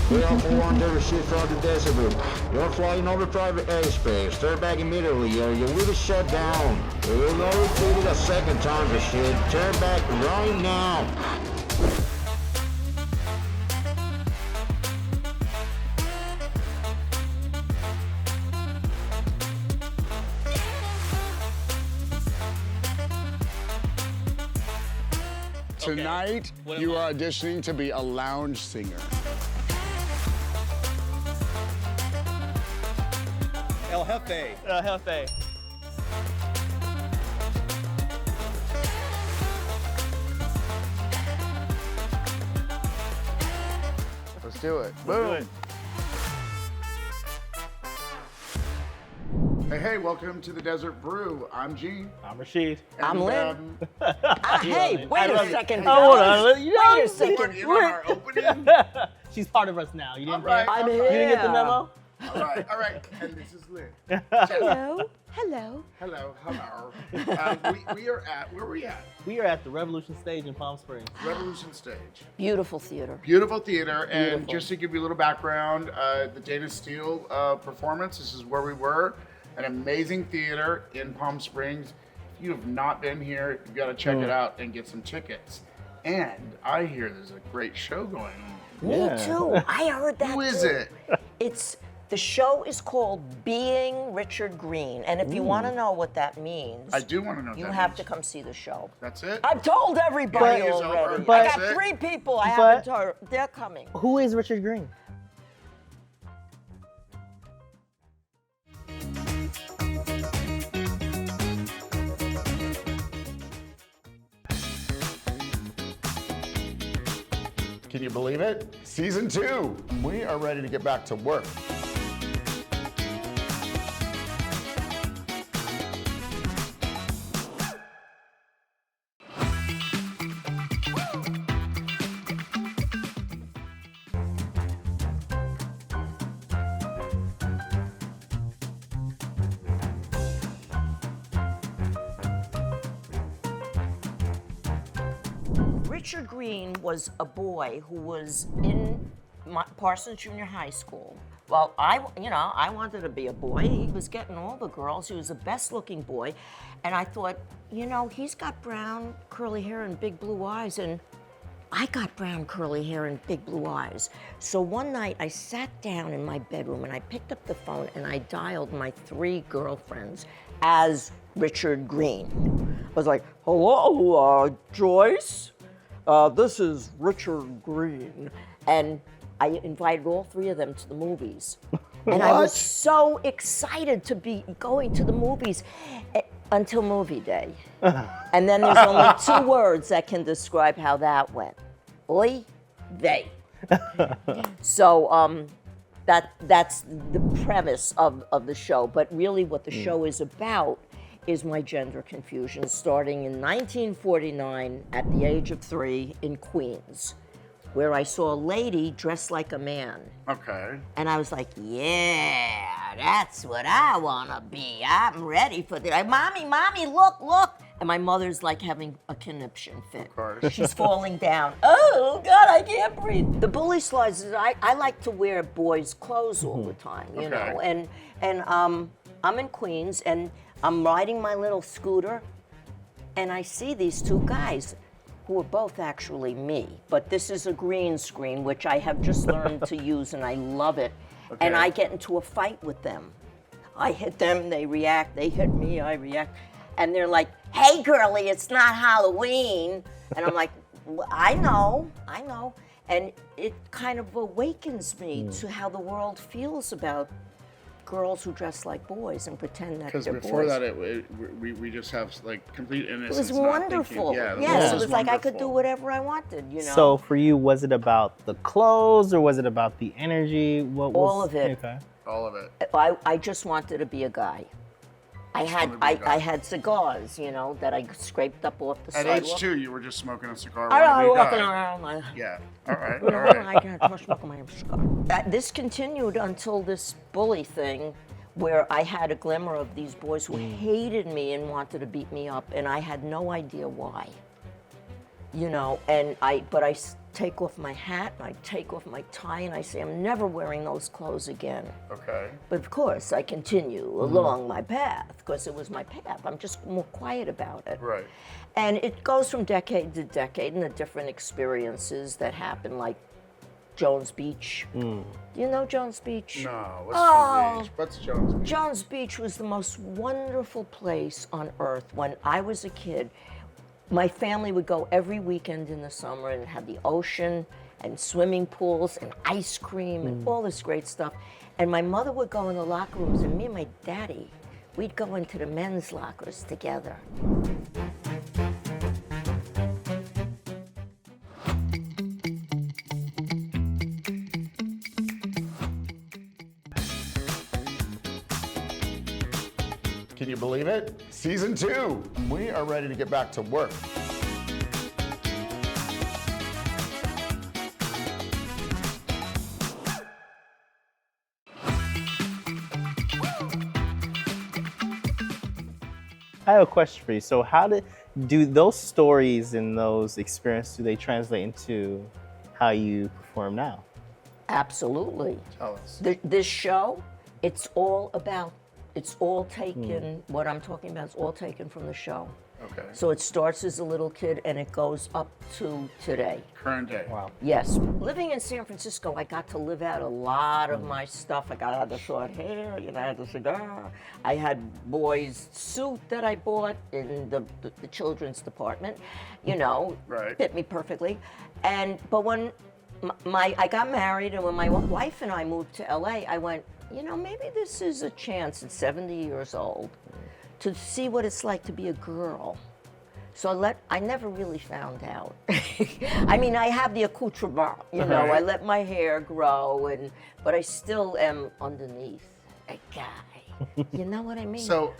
We are 406 from the Desert Brew. You're flying over private airspace. Turn back immediately, or you will be shut down. We will not repeat it a second time for shit. Turn back right now. Tonight, you are auditioning to be a lounge singer. El Jefe. El Jefe. Let's do it. Do Boom. it. Hey, welcome to the Desert Brew. I'm Gene. I'm Rashid. I'm Lynn. Hey, wait a second. Hold on. Wait a You second. weren't in on our opening? She's part of us now. You didn't, Right. I'm you here. didn't get the memo? All right. And this is Lynn. Hello. Hello. Hello. We are at, where are we at? We are at the Revolution Stage in Palm Springs. Revolution Stage. Beautiful theater. Beautiful theater, and Beautiful. just to give you a little background, the Dana Steele performance, this is where we were, an amazing theater in Palm Springs. If you have not been here, you've got to check it out and get some tickets. And I hear there's a great show going on. Me Yeah. too. I heard that Who is too. it? The show is called Being Richard Green, and if you want to know what that means, I do want to know what you that have means. to come see the show. That's it? I've told everybody But- already. but- I got That's it? 3 people I But- haven't told. They're coming. Who is Richard Green? Can you believe it? Season 2. We are ready to get back to work. Richard Green was a boy who was in Parsons Junior High School. Well, I wanted to be a boy. He was getting all the girls. He was the best-looking boy, and I thought, he's got brown curly hair and big blue eyes, and I got brown curly hair and big blue eyes. So one night I sat down in my bedroom and I picked up the phone and I dialed my 3 girlfriends as Richard Green. I was like, hello, Joyce. This is Richard Green. And I invited all 3 of them to the movies. And I was so excited to be going to the movies until movie day. And then there's only 2 words that can describe how that went. Oi, they. So that's the premise of the show. But really what the show is about is my gender confusion, starting in 1949 at the age of 3 in Queens, where I saw a lady dressed like a man. Okay. And I was like, yeah, that's what I want to be. I'm ready for that. Mommy, look. And my mother's like having a conniption fit. Of course. She's falling down. Oh, God, I can't breathe. The bully slides is I like to wear boys' clothes all the time, you know. And I'm in Queens, and I'm riding my little scooter, and I see these 2 guys who are both actually me. But this is a green screen, which I have just learned to use, and I love it. Okay. And I get into a fight with them. I hit them, they react. They hit me, I react. And they're like, hey, girlie, it's not Halloween. And I'm like, well, I know. And it kind of awakens me to how the world feels about girls who dress like boys and pretend that they're Because boys. before that, we just have like complete It innocence. was not wonderful. thinking- Yes, the it was world like I could wonderful. do whatever I wanted, So for you, was it about the clothes or was it about the energy? What was All of it. Okay. All of it. I just wanted to be a guy. I wanted to be a guy. I had cigars, that I scraped up off the At sidewalk. age 2, you were just smoking a cigar. I wanting to be a walking guy. around. Yeah. All right. I can't touch my cigar. This continued until this bully thing, where I had a glimmer of these boys who hated me and wanted to beat me up, and I had no idea why. And I take off my hat, and I'd take off my tie, and I say, I'm never wearing those clothes again. Okay. But of course, I continue along my path, because it was my path. I'm just more quiet about it. Right. And it goes from decade to decade, and the different experiences that happen, like Jones Beach. Do you know Jones Beach? No, what's Oh. Jones Beach? What's Jones Beach? Jones Beach was the most wonderful place on earth. When I was a kid, my family would go every weekend in the summer and have the ocean and swimming pools and ice cream and all this great stuff. And my mother would go in the locker rooms, and me and my daddy, we'd go into the men's lockers together. Can you believe it? Season 2. We are ready to get back to work. I have a question for you. So do those stories and those experiences, do they translate into how you perform now? Absolutely. Tell us. This show, it's all taken, what I'm talking about is all taken from the show. Okay. So it starts as a little kid and it goes up to today. Current day. Wow. Yes. Living in San Francisco, I got to live out a lot of my stuff. I got the short hair, I had the cigar. I had boy's suit that I bought in the children's department, Right. fit me perfectly. But when I got married and when my wife and I moved to LA, I went, maybe this is a chance at 70 years old to see what it's like to be a girl. So I never really found out. I mean, I have the accoutrement, Right. I let my hair grow, but I still am underneath a guy. You know what I mean? So,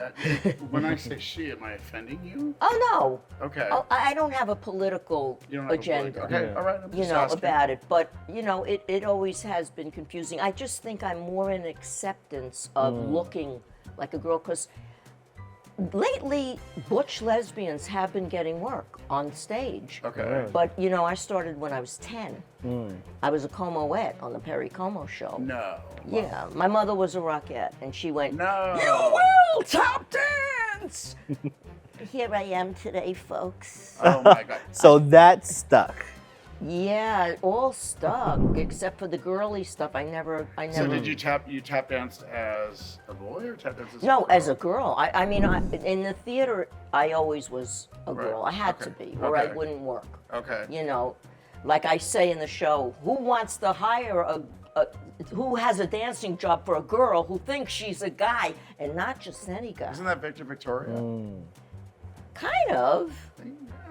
when I say she, am I offending you? Oh, no. Okay. Oh, I don't have a political You don't have agenda. Okay, all right. I'm just asking. About it. But, it always has been confusing. I just think I'm more in acceptance of looking like a girl, because lately, butch lesbians have been getting work on stage. Okay. But, I started when I was 10. I was a Comoette on the Perry Como show. No. Yeah, my mother was a rockette, and she went, No. "You will tap dance!" Here I am today, folks. Oh my God. So that stuck. Yeah, all stuck except for the girly stuff. I never. So did you tap danced as a boy or tap danced as a No, girl? as a girl. I mean, in the theater, I always was a Right. girl. I had to Okay. be, or I Okay. wouldn't work. Okay. Like I say in the show, who wants to hire who has a dancing job for a girl who thinks she's a guy and not just any guy? Isn't that Victor Victoria? Kind of.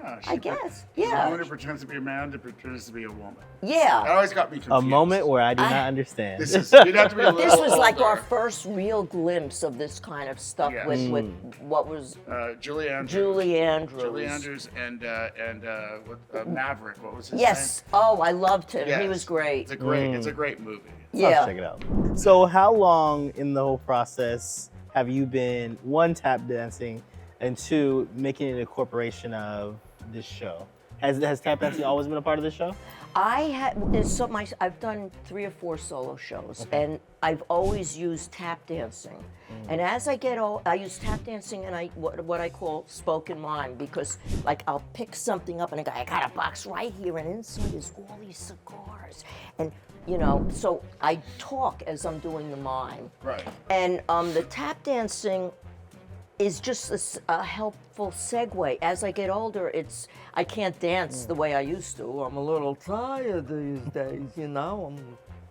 Yeah, I guess. The Yeah. woman who pretends to be a man to pretends to be a woman. That Yeah. always got me A confused. moment where I do not understand. This is, you'd have to be a little This was like our older. first real glimpse of this kind of stuff Yes. with what was Julie Andrews. Julie Andrews. Julie Andrews and Maverick. What was his Yes. Oh, I loved him. name? He was great. It's a great movie. I'll Yeah. check it out. So how long in the whole process have you been, one, tap dancing, and two, making it a corporation of this show? Has tap dancing always been a part of the show? I've done 3 or 4 solo shows, and I've always used tap dancing. And as I get old, I use tap dancing and what I call spoken mime, because like I'll pick something up and I got a box right here, and inside is all these cigars, and so I talk as I'm doing the mime. Right. And the tap dancing is just a helpful segue. As I get older, I can't dance the way I used to. I'm a little tired these days, I'm a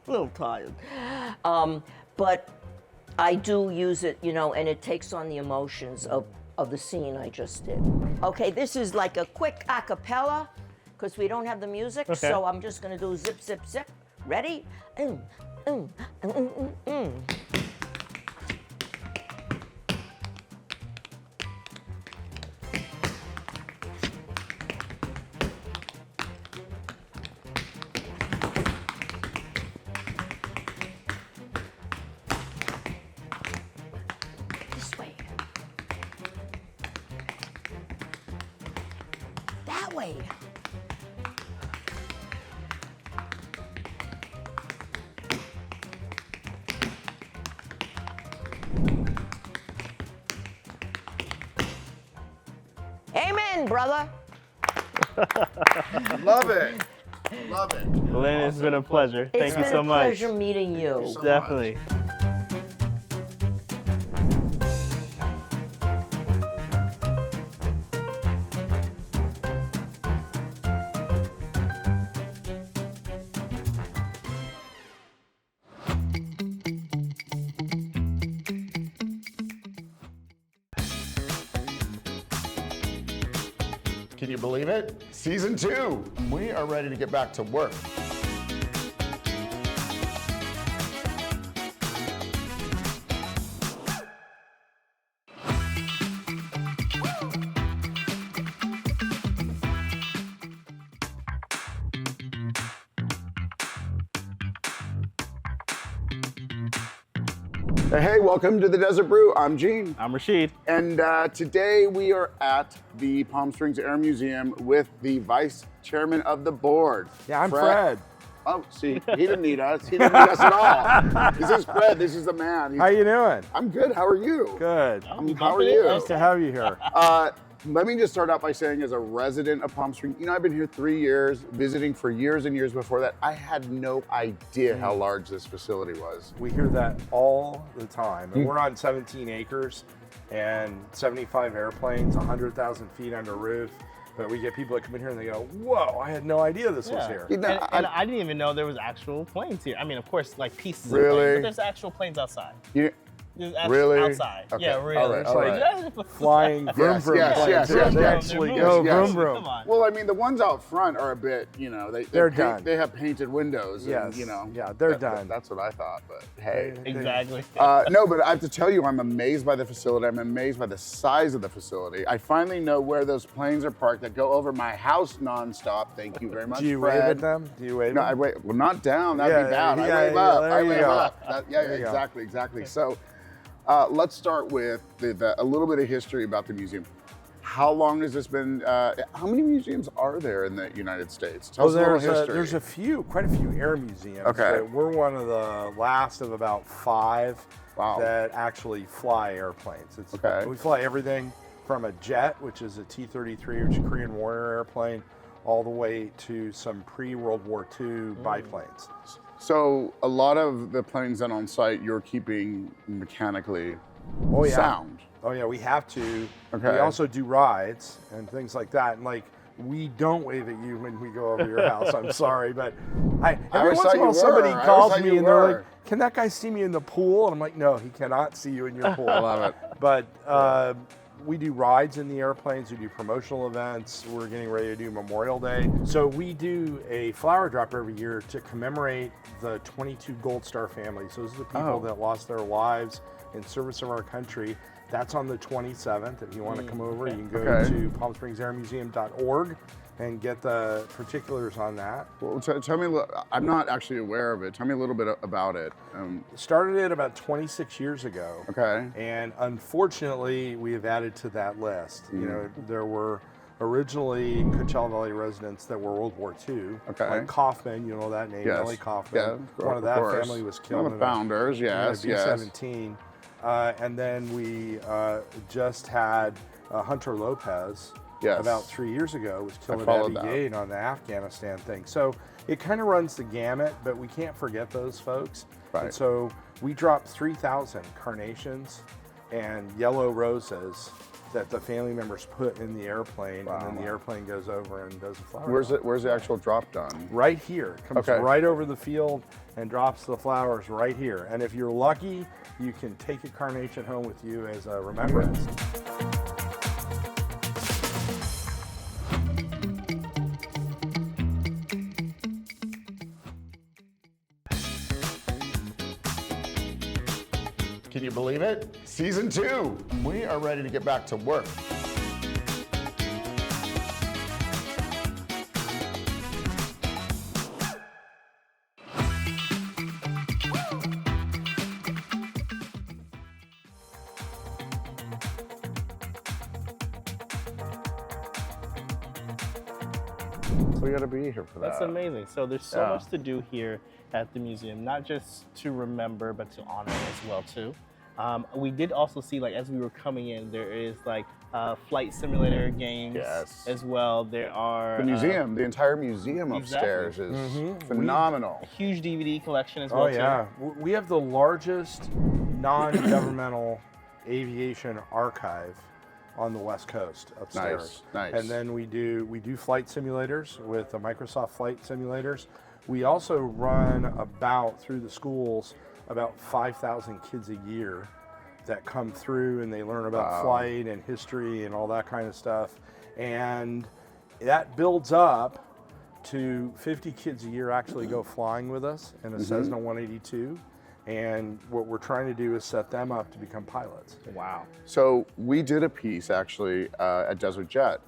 little tired. But I do use it, and it takes on the emotions of the scene I just did. Okay, this is like a quick a cappella, because we don't have the music, so I'm just gonna do zip, zip, zip. Ready? This way. That way. in, brother. Love it. Love it. Lynn, it's been a pleasure. Thank you so much. It's been a pleasure meeting you. so Definitely. Can you believe it? Season 2. We are ready to get back to work. Hey, welcome to the Desert Brew. I'm Gene. I'm Rashid. And today we are at the Palm Springs Air Museum with the vice chairman of the board. Yeah, I'm Fred. Oh, see, he didn't need us. He didn't need us at all. This is Fred. This is the man. How you doing? I'm good. How are you? Good. How are you? Nice to have you here. Let me just start out by saying, as a resident of Palm Springs, I've been here 3 years, visiting for years and years before that. I had no idea how large this facility was. We hear that all the time. And we're on 17 acres and 75 airplanes, 100,000 feet under roof. But we get people that come in here and they go, whoa, I had no idea this was here. You know, And I didn't even know there was actual planes here. I mean, of course, like pieces of Really? planes, but there's actual planes outside. you- There's Really? outside. Okay. Yeah, really. All right, It's all like, right. Flying vroom Yes, vroom yes, planes. yes, Yeah, yes, they yes. actually Yes, go yes. vroom vroom. Come on. well, I mean, the ones out front are a bit, They're done. They have painted windows. Yes. And, Yeah, they're done. That's what I thought, but hey. Exactly. No, but I have to tell you, I'm amazed by the facility. I'm amazed by the size of the facility. I finally know where those planes are parked that go over my house nonstop. Thank you very much, Do you Fred. wave at them? Do you wave No, at I them? wave. Well, not down. That'd Yeah, be bad. yeah, I wave yeah, up. there I you wave go. up. Yeah, There you go. exactly. So, let's start with a little bit of history about the museum. How long has this been? How many museums are there in the United States? Tell us a little history. There's quite a few air museums. Okay. But we're one of the last of about 5 Wow. that actually fly airplanes. Okay. We fly everything from a jet, which is a T-33, which is a Korean Warrior airplane, all the way to some pre-World War II biplanes. So a lot of the planes then on site, you're keeping mechanically Oh yeah. sound. Oh yeah, we have to. Okay. We also do rides and things like that. And like, we don't wave at you when we go over your house. I'm sorry, but every always once thought in a while you somebody were. I always calls thought me you and they're were. like, "Can that guy see me in the pool?" And I'm like, "No, he cannot see you in your pool." I love it. But we do rides in the airplanes. We do promotional events. We're getting ready to do Memorial Day. So we do a flower drop every year to commemorate the 22 Gold Star families. Those are the people that lost their lives in service of our country. That's on the 27th. If you want to come over, you can go Okay. to palmspringsairmuseum.org and get the particulars on that. Well, tell me. I'm not actually aware of it. Tell me a little bit about it. Started it about 26 years ago. Okay. And unfortunately, we have added to that list. You know, there were originally Coachella Valley residents that were World War II. Okay. Like Kaufman, you know that name, Yes. Ellie Kaufman. Yeah, One of that course. family was One killed of in the a- founders. Yes. in a Yes. B-17. And then we just had Hunter Lopez. Yes. About 3 years ago, was killed at followed Abbey that. Gate on the Afghanistan thing. So it kind of runs the gamut, but we can't forget those folks. Right. And so we dropped 3,000 carnations and yellow roses that the family members put in the airplane, and then the airplane goes over and does a flower. drop. Where's the actual drop done? Right here. Comes Okay. right over the field and drops the flowers right here. And if you're lucky, you can take a carnation home with you as a remembrance. Can you believe it? Season 2. We are ready to get back to work. We got to be here for that. That's amazing. So there's so Yeah. much to do here at the museum, not just to remember, but to honor as well too. We did also see, like, as we were coming in, there is like flight simulator games Yes. as well. There are The museum, the entire museum upstairs is phenomenal. a huge DVD collection as well. Oh yeah, we have the largest non-governmental aviation archive on the West Coast upstairs. Nice. And then we do flight simulators with the Microsoft Flight Simulators. We also run through the schools about 5,000 kids a year that come through and they learn about flight and history and all that kind of stuff. And that builds up to 50 kids a year actually go flying with us in a Cessna 182. And what we're trying to do is set them up to become pilots. Wow. So we did a piece actually at Desert Jet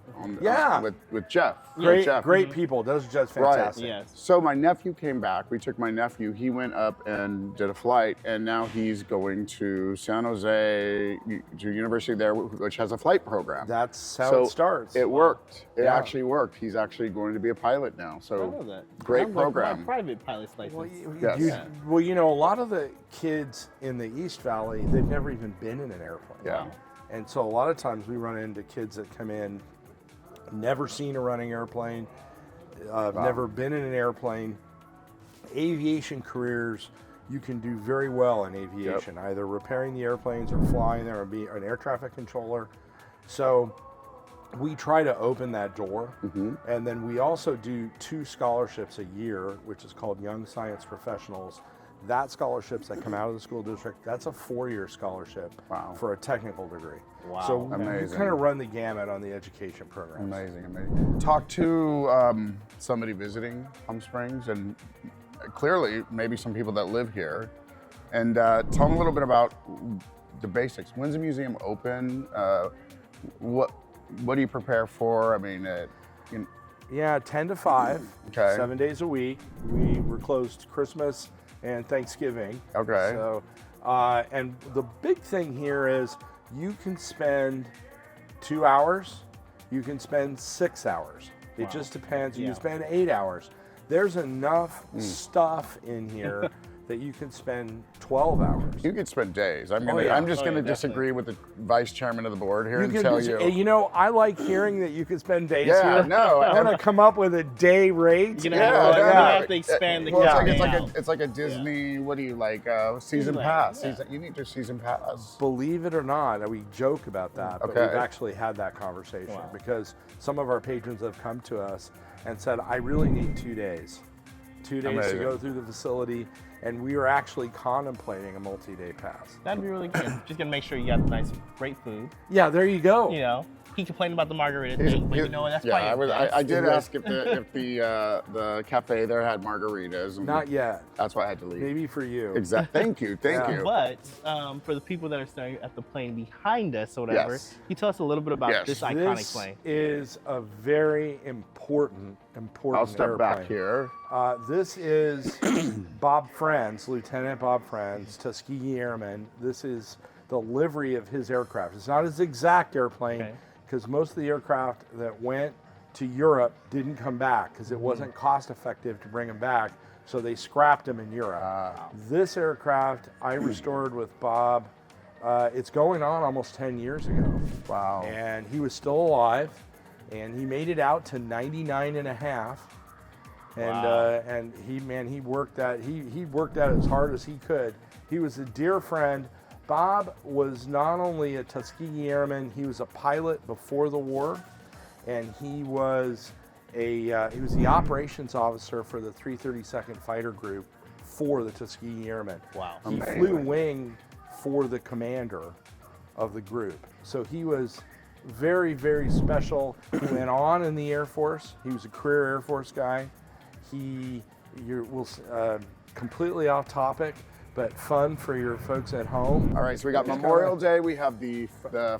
with Jeff. Great people. Desert Jet's fantastic. Yes. So my nephew came back. We took my nephew. He went up and did a flight, and now he's going to San Jose, to university there, which has a flight program. That's how it starts. It worked. It actually worked. He's actually going to be a pilot now. So I know that. great I'm program. My private pilot's license. Well, you know, a lot of the kids in the East Valley, they've never even been in an airplane. Yeah. And so a lot of times we run into kids that come in, never seen a running airplane, never been in an airplane. Aviation careers, you can do very well in aviation, either repairing the airplanes or flying them or be an air traffic controller. So we try to open that door. And then we also do 2 scholarships a year, which is called Young Science Professionals. That scholarships that come out of the school district, that's a 4-year scholarship for a technical degree. Wow. So we kind of run the gamut on the education program. Amazing. Talk to somebody visiting Palm Springs, and clearly maybe some people that live here, and tell them a little bit about the basics. When's the museum open? What do you prepare for? I mean, Yeah, 10 to 5, Okay. 7 days a week. We're closed Christmas and Thanksgiving. Okay. So, and the big thing here is you can spend 2 hours, you can spend 6 hours. It just depends. You can spend 8 hours. There's enough stuff in here that you can spend 12 hours. you could spend days. I'm just going to disagree with the vice chairman of the board here and tell you. You know, I like hearing that you can spend days Yeah, here. no, I'm going to come up with a day rate. You're gonna have to expand the It's like a Disney. What do you like? Season pass. You need your season pass. Believe it or not, we joke about that, but Okay. we've actually had that conversation because some of our patrons have come to us and said, I really need 2 days. 2 days Amazing. to go through the facility, and we are actually contemplating a multi-day pass. That'd be really good. Just gonna make sure you got nice, great food. Yeah, there you go. You know, he complained about the margarita thing, but you know what? That's probably I did ask if the cafe there had margaritas. And Not yet. That's why I had to leave. Maybe for you. Exactly. Thank you. Yeah. But for the people that are staring at the plane behind us or whatever, Yes. can you tell us a little bit about this iconic plane? This is a very important I'll step airplane. back here. This is Bob Friends, Lieutenant Bob Friends, Tuskegee Airman. This is the livery of his aircraft. It's not his exact airplane because most of the aircraft that went to Europe didn't come back because it wasn't cost effective to bring them back. So they scrapped them in Europe. This aircraft I restored with Bob. It's going on almost 10 years ago. Wow. And he was still alive, and he made it out to 99 and a half. And he worked that he worked that as hard as he could. He was a dear friend. Bob was not only a Tuskegee Airman, he was a pilot before the war, and he was the operations officer for the 332nd Fighter Group for the Tuskegee Airmen. Wow. He flew wing for the commander of the group. So he was very, very special. He went on in the Air Force. He was a career Air Force guy. Completely off topic, but fun for your folks at home. All right, so we got Memorial Day. We have the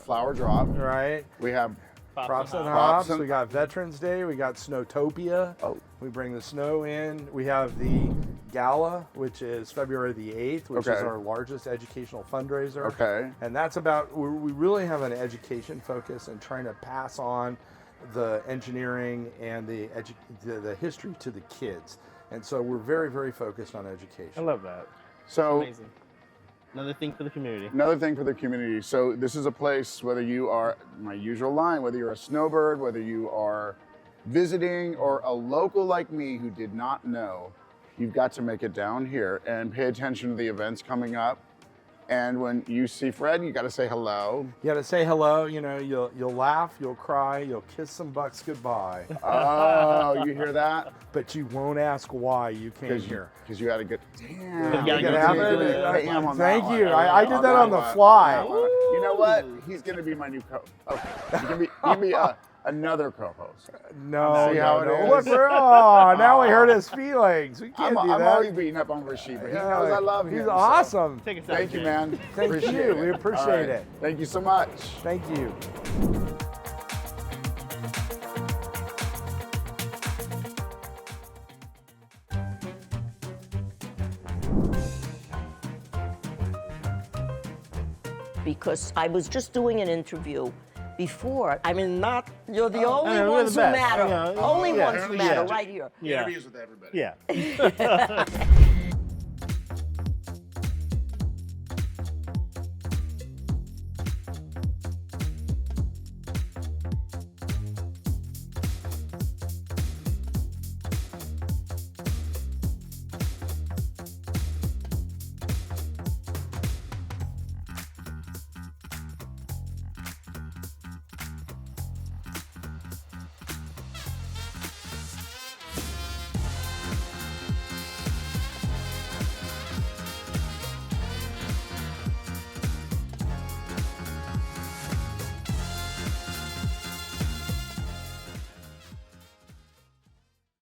flower drop. Right. We have Props and Props Hops. and- We got Veterans Day. We got Snowtopia. Oh. We bring the snow in. We have the Gala, which is February the 8th, which is Okay. our largest educational fundraiser. Okay. And that's about, we really have an education focus and trying to pass on the engineering and the history to the kids. And so we're very, very focused on education. I love that. So Amazing. Another thing for the community. Another thing for the community. So this is a place, whether you are, my usual line, whether you're a snowbird, whether you are visiting, or a local like me who did not know, you've got to make it down here and pay attention to the events coming up. And when you see Fred, you got to say hello. You gotta say hello, you know, you'll laugh, you'll cry, you'll kiss some bucks goodbye. Oh, you hear that? But you won't ask why you came here. Because you had a good, damn. You gotta you get gotta out do there. it. Hey, I'm on Thank that you. one. I did that on the fly. You know what? He's going to be my new okay. He can be another co-host. No, See no, how it no. is? Look, now we hurt his feelings. We can't I'm do that. always beating up on Rashid, but he knows I love him. He's so awesome. Take a second. Thank you, man. Thank Appreciate you. it. We appreciate All right. it. Thank you so much. Thank you. Because I was just doing an interview before. I mean, not, you're the only we're the ones who best. matter. Yeah. Only Yeah. ones who matter right here. Interviews with everybody. Yeah.